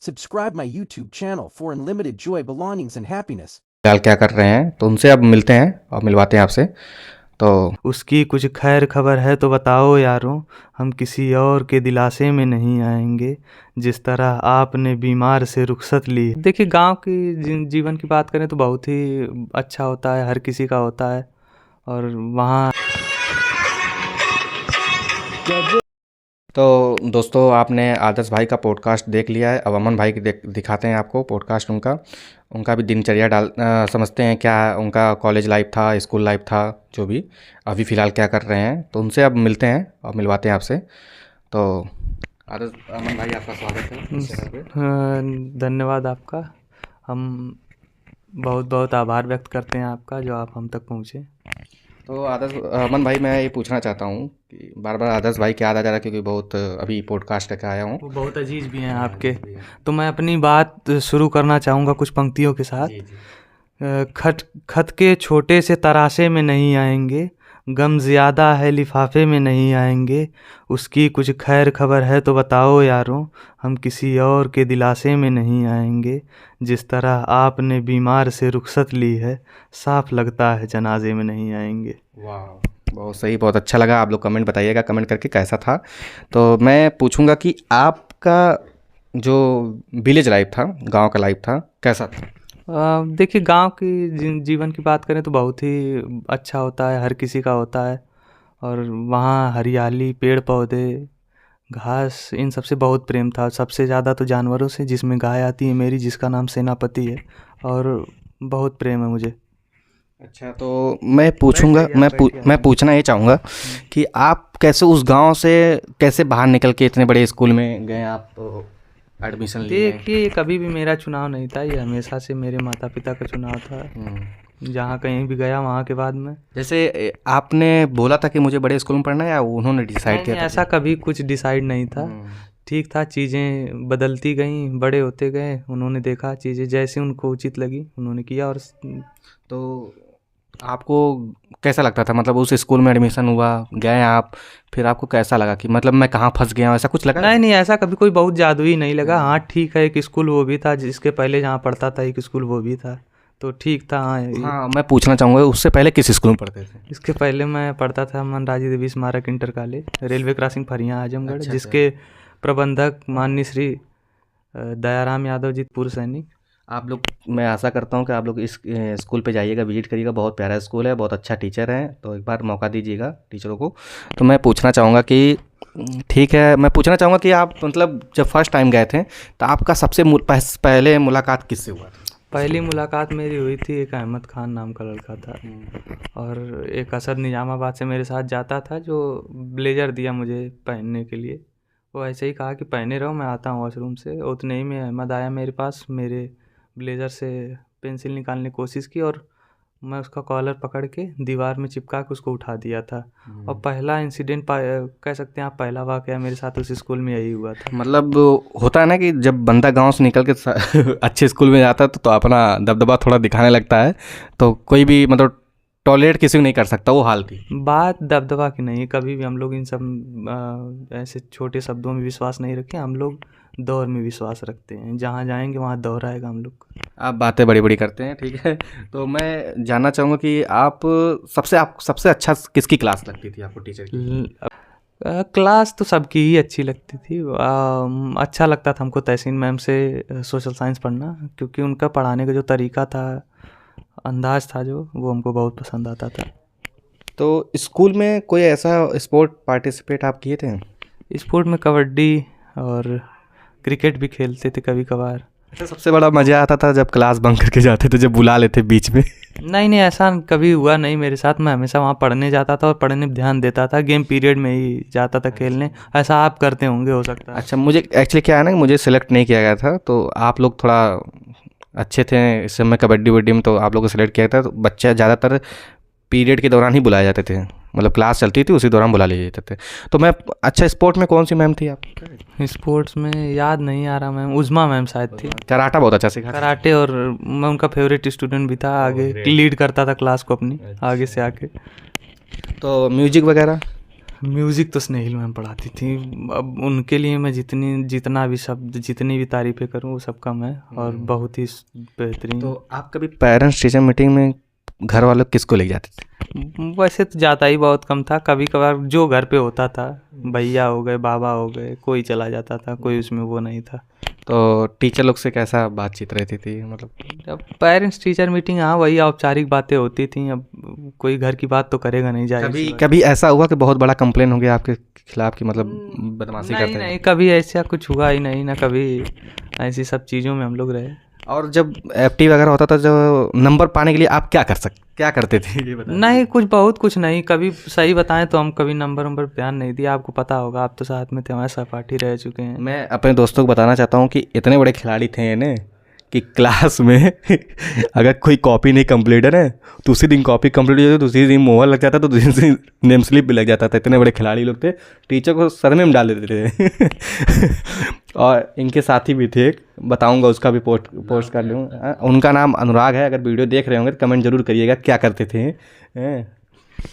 Subscribe my YouTube channel for unlimited joy, belongings, and happiness. फिलहाल क्या कर रहे हैं तो उनसे अब मिलते हैं और मिलवाते हैं आपसे। तो उसकी कुछ खैर खबर है तो बताओ यारों, हम किसी और के दिलासे में नहीं आएंगे, जिस तरह आपने बीमार से रुखसत ली। देखिए, गांव की जीवन की बात करें तो बहुत ही अच्छा होता है, हर किसी का होता है। और वहाँ तो दोस्तों, आपने आदर्श भाई का पॉडकास्ट देख लिया है। अब अमन भाई की दिखाते हैं आपको पॉडकास्ट उनका भी दिनचर्या समझते हैं क्या उनका कॉलेज लाइफ था, स्कूल लाइफ था, जो भी अभी फ़िलहाल क्या कर रहे हैं। तो उनसे अब मिलते हैं और मिलवाते हैं आपसे। तो आदर्श अमन भाई, आपका स्वागत है इस चैनल पे। धन्यवाद आपका। हम बहुत बहुत आभार व्यक्त करते हैं आपका, जो आप हम तक पहुँचे। तो आदर्श अमन भाई, मैं ये पूछना चाहता हूँ कि बार बार आदर्श भाई क्या याद आ जा रहा है, क्योंकि बहुत अभी पॉडकास्ट लेकर आया हूँ। वो बहुत अजीज भी हैं आपके। तो मैं अपनी बात शुरू करना चाहूँगा कुछ पंक्तियों के साथ। जी, जी। खत के छोटे से तराशे में नहीं आएंगे, गम ज़्यादा है लिफाफे में नहीं आएंगे, उसकी कुछ खैर खबर है तो बताओ यारों, हम किसी और के दिलासे में नहीं आएंगे, जिस तरह आपने बीमार से रुखसत ली है, साफ लगता है जनाजे में नहीं आएंगे। वाह, बहुत सही, बहुत अच्छा लगा। आप लोग कमेंट बताइएगा, कमेंट करके कैसा था। तो मैं पूछूंगा कि आपका जो विलेज लाइफ था, गांव का लाइफ था, कैसा था? देखिए, गांव की जीवन की बात करें तो बहुत ही अच्छा होता है, हर किसी का होता है। और वहाँ हरियाली, पेड़ पौधे, घास, इन सबसे बहुत प्रेम था। सबसे ज़्यादा तो जानवरों से, जिसमें गाय आती है मेरी, जिसका नाम सेनापति है, और बहुत प्रेम है मुझे। अच्छा, तो मैं पूछूंगा, मैं पूछना ये चाहूँगा कि आप कैसे उस गांव से कैसे बाहर निकल के इतने बड़े स्कूल में गए, आप तो एडमिशन लिए? देखिए, ये कभी भी मेरा चुनाव नहीं था, ये हमेशा से मेरे माता पिता का चुनाव था। जहाँ कहीं भी गया वहाँ के बाद में, जैसे आपने बोला था कि मुझे बड़े स्कूल में पढ़ना है, या उन्होंने डिसाइड किया था? ऐसा कभी कुछ डिसाइड नहीं था। ठीक था, चीज़ें बदलती गईं, बड़े होते गए, उन्होंने देखा चीज़ें जैसे उनको उचित लगी उन्होंने किया। और तो आपको कैसा लगता था, मतलब उस स्कूल में एडमिशन हुआ, गए आप, फिर आपको कैसा लगा कि मतलब मैं कहाँ फंस गया हूँ, ऐसा कुछ लगा? नहीं, ऐसा कभी कोई बहुत जादुई नहीं लगा। हाँ, ठीक है, एक स्कूल वो भी था, जिसके पहले जहाँ पढ़ता था एक स्कूल वो भी था, तो ठीक था। हाँ, मैं पूछना चाहूँगा उससे पहले किस स्कूल में पढ़ते थे? इसके पहले मैं पढ़ता था Manraji Devi Smarak inter college, railway crossing Fariyan, Azamgarh. अच्छा, जिसके प्रबंधक माननीय श्री दयाराम यादव जी, पूर्व सैनिक। आप लोग, मैं आशा करता हूँ कि आप लोग इस स्कूल पे जाइएगा, विजिट करिएगा। बहुत प्यारा स्कूल है, बहुत अच्छा टीचर है, तो एक बार मौका दीजिएगा टीचरों को। तो मैं पूछना चाहूँगा कि ठीक है, मैं पूछना चाहूँगा कि आप मतलब जब फर्स्ट टाइम गए थे तो आपका सबसे पहले मुलाकात किससे हुआ था? पहली मुलाकात मेरी हुई थी, एक अहमद खान नाम का लड़का था, और एक असद निजामाबाद से मेरे साथ जाता था, जो ब्लेज़र दिया मुझे पहनने के लिए। वो ऐसे ही कहा कि पहने रहो, मैं आता हूँ वॉशरूम से। उतने ही में अहमद आया मेरे पास, मेरे ब्लेज़र से पेंसिल निकालने की कोशिश की, और मैं उसका कॉलर पकड़ के दीवार में चिपका के उसको उठा दिया था। और पहला इंसिडेंट कह सकते हैं आप, पहला वाक़या मेरे साथ उस स्कूल में यही हुआ था। मतलब होता है ना कि जब बंदा गांव से निकल के अच्छे स्कूल में जाता है तो अपना दबदबा थोड़ा दिखाने लगता है, तो कोई भी मतलब टॉलरेट किसी को नहीं कर सकता, वो हाल थी। बात दबदबा की नहीं है, कभी भी हम लोग इन सब ऐसे छोटे शब्दों में विश्वास नहीं रखें। हम लोग दौर में विश्वास रखते हैं, जहाँ जाएंगे वहाँ दौर आएगा हम लोग। आप बातें बड़ी बड़ी करते हैं, ठीक है। तो मैं जानना चाहूँगा कि आप सबसे अच्छा किसकी क्लास लगती थी आपको, टीचर की? क्लास तो सबकी ही अच्छी लगती थी। अच्छा लगता था हमको तहसीन मैम से सोशल साइंस पढ़ना, क्योंकि उनका पढ़ाने का जो तरीका था, अंदाज था जो, वो हमको बहुत पसंद आता था। तो स्कूल में कोई ऐसा स्पोर्ट पार्टिसिपेट आप किए थे? स्पोर्ट में कबड्डी और क्रिकेट भी खेलते थे कभी कभार। अच्छा, सबसे बड़ा मज़ा आता था जब क्लास बंक करके जाते थे, जब बुला लेते बीच में? नहीं, ऐसा कभी हुआ नहीं मेरे साथ। मैं हमेशा वहाँ पढ़ने जाता था और पढ़ने में ध्यान देता था, गेम पीरियड में ही जाता था खेलने। ऐसा आप करते होंगे, हो सकता है। अच्छा, मुझे एक्चुअली क्या है ना कि मुझे सिलेक्ट नहीं किया गया था, तो आप लोग थोड़ा अच्छे थे इस समय कबड्डी वड्डी में, तो आप लोगों को सिलेक्ट किया था। तो बच्चे ज़्यादातर पीरियड के दौरान ही बुलाए जाते थे, मतलब क्लास चलती थी उसी दौरान बुला लिए जाते थे। तो मैं, अच्छा, स्पोर्ट में कौन सी मैम थी आप? स्पोर्ट्स में याद नहीं आ रहा मैम, उज़मा मैम शायद थी। कराटा बहुत अच्छा सिखा। कराटे, और मैं उनका फेवरेट स्टूडेंट भी था, आगे लीड करता था क्लास को अपनी, आगे से आके। तो म्यूजिक वगैरह? म्यूज़िक तो स्नेहिल मैम पढ़ाती थी। अब उनके लिए मैं जितना भी शब्द, जितनी भी तारीफ़ें करूँ वो सब कम है, और बहुत ही बेहतरीन। तो आप कभी पेरेंट्स टीचर मीटिंग में घर वालों किसको ले जाते थे? वैसे तो जाता ही बहुत कम था, कभी कभार जो घर पे होता था, भैया हो गए, बाबा हो गए, कोई चला जाता था, कोई उसमें वो नहीं था। तो टीचर लोग से कैसा बातचीत रहती थी, मतलब? अब पेरेंट्स टीचर मीटिंग, हाँ वही औपचारिक बातें होती थी। अब कोई घर की बात तो करेगा नहीं, जाहिर सी बात। कभी ऐसा हुआ कि बहुत बड़ा कंप्लेन हो गया आपके खिलाफ कि मतलब बदमाशी नहीं करते हैं? नहीं, कभी ऐसा कुछ हुआ ही नहीं ना, कभी ऐसी सब चीज़ों में हम लोग रहे। और जब एफटी वगैरह होता था, जो नंबर पाने के लिए आप क्या करते थे, ये बताइए। नहीं, बहुत कुछ नहीं। कभी सही बताएं तो हम कभी नंबर ध्यान नहीं दिया। आपको पता होगा, आप तो साथ में थे, हमारे सहपाठी रह चुके हैं। मैं अपने दोस्तों को बताना चाहता हूँ कि इतने बड़े खिलाड़ी थे ना कि क्लास में अगर कोई कॉपी नहीं कंप्लीट है ना, तो उसी दिन कॉपी कंप्लीट हो जाती, दूसरी दिन मोहर लग जाता, तो दूसरी दिन नेम स्लिप भी लग जाता था। इतने बड़े खिलाड़ी लोग थे, टीचर को सर में डाल देते थे। और इनके साथी भी थे, बताऊंगा, उसका भी पोस्ट कर लूँ। उनका नाम अनुराग है। अगर वीडियो देख रहे होंगे तो कमेंट जरूर करिएगा क्या करते थे।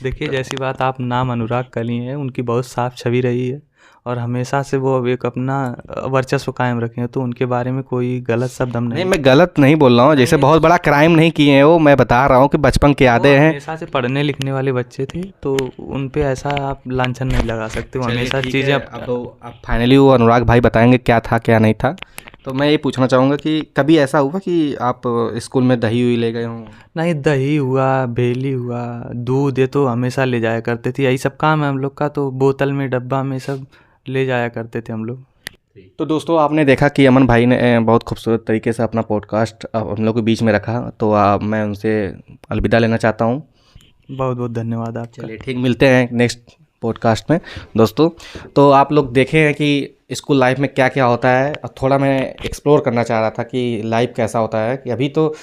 देखिए, जैसी बात आप नाम अनुराग का लिए हैं, उनकी बहुत साफ छवि रही है, और हमेशा से वो एक अपना वर्चस्व कायम रखे हैं। तो उनके बारे में कोई गलत शब्द हम नहीं, मैं गलत नहीं बोल रहा हूँ, जैसे बहुत बड़ा क्राइम नहीं किए हैं वो, मैं बता रहा हूँ कि बचपन की यादें हैं। हमेशा से पढ़ने लिखने वाले बच्चे थे, तो उन पे ऐसा आप लांछन नहीं लगा सकते। वो हमेशा चीज़ें अब फाइनली वो अनुराग भाई बताएंगे क्या था क्या नहीं था। तो मैं ये पूछना चाहूँगा कि कभी ऐसा हुआ कि आप स्कूल में दही हुई ले गए हों? नहीं, दही हुआ, बेली हुआ, दूध, ये तो हमेशा ले जाया करते थे। यही सब काम है हम लोग का, तो बोतल में, डब्बा में सब ले जाया करते थे हम लोग। तो दोस्तों, आपने देखा कि अमन भाई ने बहुत खूबसूरत तरीके से अपना पॉडकास्ट हम लोग के बीच में रखा। तो मैं उनसे अलविदा लेना चाहता हूँ। बहुत बहुत धन्यवाद आपका। चलिए ठीक, मिलते हैं नेक्स्ट पॉडकास्ट में दोस्तों। तो आप लोग देखे हैं कि स्कूल लाइफ में क्या क्या होता है, और थोड़ा मैं एक्सप्लोर करना चाह रहा था कि लाइफ कैसा होता है। कि अभी तो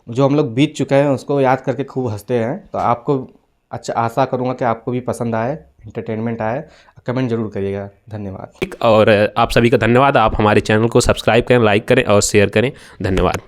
जो हम लोग बीत चुके हैं उसको याद करके खूब हंसते हैं। तो आपको अच्छा, आशा करूँगा कि आपको भी पसंद आए, एंटरटेनमेंट आए। कमेंट जरूर करिएगा। धन्यवाद। और आप सभी का धन्यवाद। आप हमारे चैनल को सब्सक्राइब करें, लाइक करें और शेयर करें। धन्यवाद।